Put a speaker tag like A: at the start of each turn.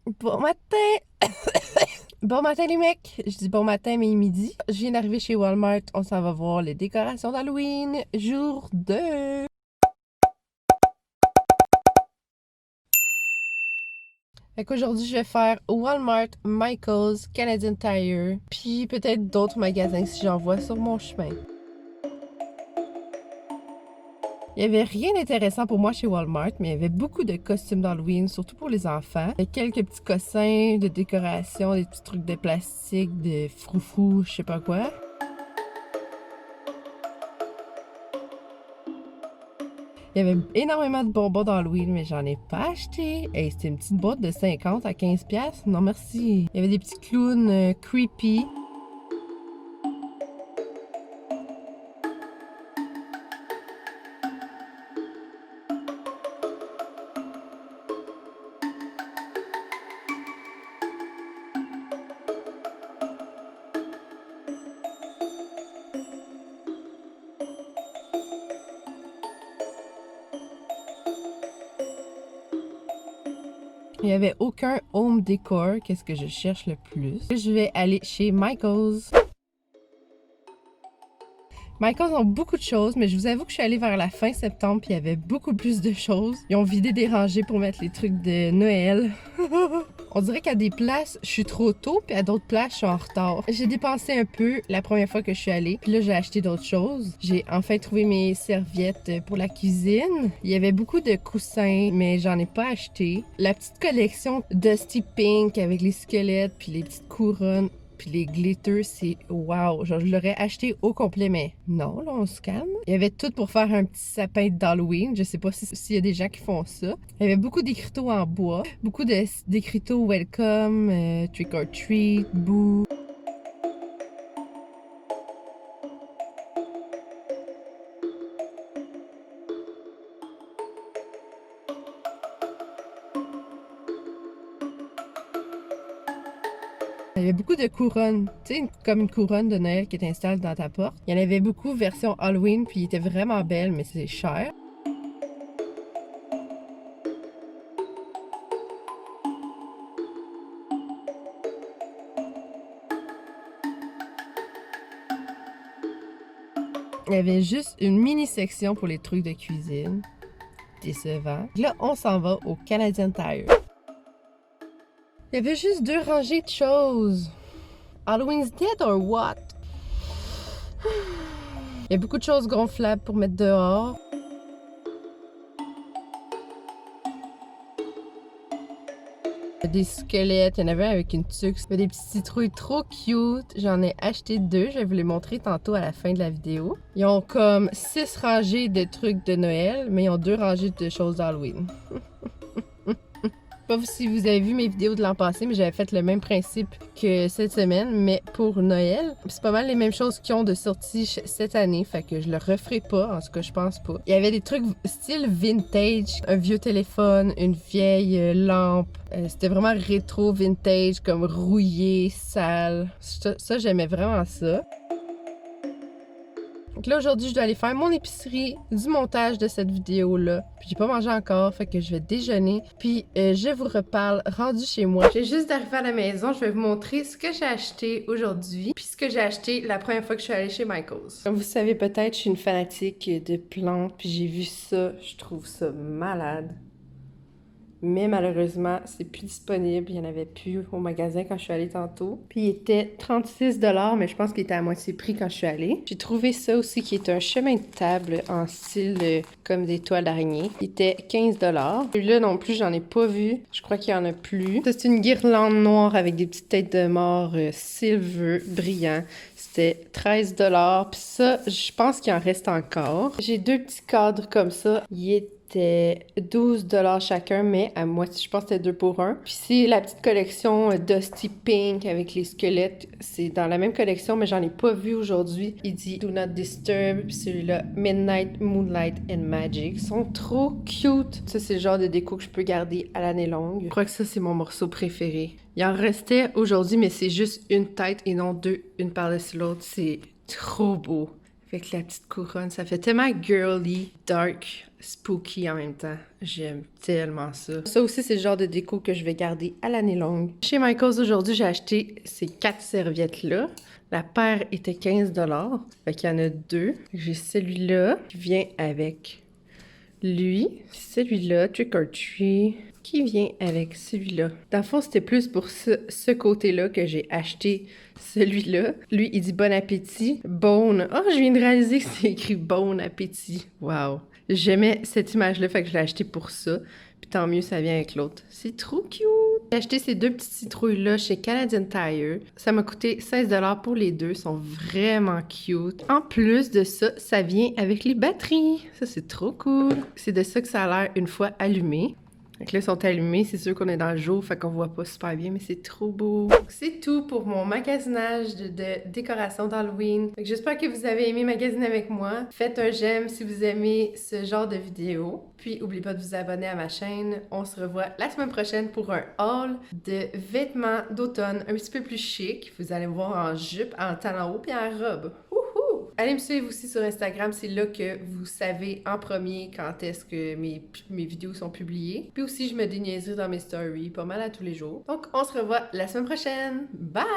A: Bon matin! Bon matin les mecs! Je dis bon matin mais il est midi. Je viens d'arriver chez Walmart, on s'en va voir les décorations d'Halloween, jour 2. Fait qu'aujourd'hui je vais faire Walmart, Michaels, Canadian Tire, puis peut-être d'autres magasins si j'en vois sur mon chemin. Il y avait rien d'intéressant pour moi chez Walmart, mais il y avait beaucoup de costumes d'Halloween, surtout pour les enfants. Il y a quelques petits cossins de décoration, des petits trucs de plastique, de froufrou, je sais pas quoi. Il y avait énormément de bonbons d'Halloween, mais j'en ai pas acheté. Hey, c'était une petite boîte de 50 à 15 pièces. Non merci. Il y avait des petits clowns creepy. Il n'y avait aucun home décor. Qu'est-ce que je cherche le plus? Je vais aller chez Michaels. Michaels ont beaucoup de choses, mais je vous avoue que je suis allée vers la fin septembre puis il y avait beaucoup plus de choses. Ils ont vidé des rangées pour mettre les trucs de Noël. On dirait qu'à des places, je suis trop tôt, puis à d'autres places, je suis en retard. J'ai dépensé un peu la première fois que je suis allée, puis là, j'ai acheté d'autres choses. J'ai enfin trouvé mes serviettes pour la cuisine. Il y avait beaucoup de coussins, mais j'en ai pas acheté. La petite collection Dusty Pink avec les squelettes, puis les petites couronnes, puis les glitters, c'est wow! Genre, je l'aurais acheté au complet, mais non, là, on se calme. Il y avait tout pour faire un petit sapin d'Halloween. Je sais pas s'il y a des gens qui font ça. Il y avait beaucoup d'écriteaux en bois, beaucoup d'écriteaux welcome, trick or treat, boo. Il y avait beaucoup de couronnes, tu sais, comme une couronne de Noël qui t'installe dans ta porte. Il y en avait beaucoup version Halloween, puis ils étaient vraiment belles, mais c'est cher. Il y avait juste une mini section pour les trucs de cuisine. Décevant. Là, on s'en va au Canadian Tire. Il y avait juste 2 rangées de choses. Halloween's dead or what? Il y a beaucoup de choses gonflables pour mettre dehors. Des squelettes, il y en avait un avec une tuque. Il y a des petites citrouilles trop cute. J'en ai acheté 2, je vais vous les montrer tantôt à la fin de la vidéo. Ils ont comme 6 rangées de trucs de Noël, mais ils ont 2 rangées de choses d'Halloween. Je sais pas si vous avez vu mes vidéos de l'an passé, mais j'avais fait le même principe que cette semaine, mais pour Noël. C'est pas mal les mêmes choses qu'ils ont de sortie cette année, fait que je le referai pas, en tout cas je pense pas. Il y avait des trucs style vintage, un vieux téléphone, une vieille lampe. C'était vraiment rétro vintage, comme rouillé, sale. Ça j'aimais vraiment ça. Donc là, aujourd'hui, je dois aller faire mon épicerie, du montage de cette vidéo-là. Puis j'ai pas mangé encore, fait que je vais déjeuner. Puis je vous reparle rendu chez moi. J'ai juste d'arriver à la maison, je vais vous montrer ce que j'ai acheté aujourd'hui. Puis ce que j'ai acheté la première fois que je suis allée chez Michaels. Comme vous savez peut-être, je suis une fanatique de plantes. Puis j'ai vu ça, je trouve ça malade. Mais malheureusement, c'est plus disponible. Il n'y en avait plus au magasin quand je suis allée tantôt. Puis il était 36 $, mais je pense qu'il était à moitié prix quand je suis allée. J'ai trouvé ça aussi qui est un chemin de table en style comme des toiles d'araignée. Il était 15 $. Celui-là non plus, j'en ai pas vu. Je crois qu'il y en a plus. Ça, c'est une guirlande noire avec des petites têtes de mort silver brillant. C'était 13 $. Puis ça, je pense qu'il en reste encore. J'ai 2 petits cadres comme ça. Il était 12 $ chacun, mais à moitié, je pense que c'était 2 pour 1. Puis c'est la petite collection Dusty Pink avec les squelettes. C'est dans la même collection, mais j'en ai pas vu aujourd'hui. Il dit Do Not Disturb. Puis celui-là, Midnight, Moonlight and Magic. Ils sont trop cute. Ça, c'est le genre de déco que je peux garder à l'année longue. Je crois que ça, c'est mon morceau préféré. Il en restait aujourd'hui, mais c'est juste une tête et non 2, une par-dessus l'autre. C'est trop beau. Avec la petite couronne, ça fait tellement girly, dark, spooky en même temps. J'aime tellement ça. Ça aussi, c'est le genre de déco que je vais garder à l'année longue. Chez Michaels, aujourd'hui, j'ai acheté ces 4 serviettes-là. La paire était 15$. Fait qu'il y en a 2. J'ai celui-là qui vient avec lui. Celui-là, Trick or Treat, qui vient avec celui-là. Dans le fond, c'était plus pour ce côté-là que j'ai acheté celui-là. Lui, il dit bon appétit. Bone. Oh, je viens de réaliser que c'est écrit bon appétit. Wow. J'aimais cette image-là, fait que je l'ai acheté pour ça. Puis tant mieux, ça vient avec l'autre. C'est trop cute! J'ai acheté ces 2 petites citrouilles-là chez Canadian Tire. Ça m'a coûté 16$ pour les 2. Ils sont vraiment cute. En plus de ça, ça vient avec les batteries. Ça, c'est trop cool. C'est de ça que ça a l'air une fois allumé. Donc là, ils sont allumés. C'est sûr qu'on est dans le jour, fait qu'on voit pas super bien, mais c'est trop beau. C'est tout pour mon magasinage de décoration d'Halloween. J'espère que vous avez aimé magasiner avec moi. Faites un j'aime si vous aimez ce genre de vidéo. Puis, n'oubliez pas de vous abonner à ma chaîne. On se revoit la semaine prochaine pour un haul de vêtements d'automne un petit peu plus chic. Vous allez me voir en jupe, en talons hauts puis en robe. Allez me suivre aussi sur Instagram, c'est là que vous savez en premier quand est-ce que mes vidéos sont publiées. Puis aussi, je me dis niaiseries dans mes stories, pas mal à tous les jours. Donc, on se revoit la semaine prochaine. Bye!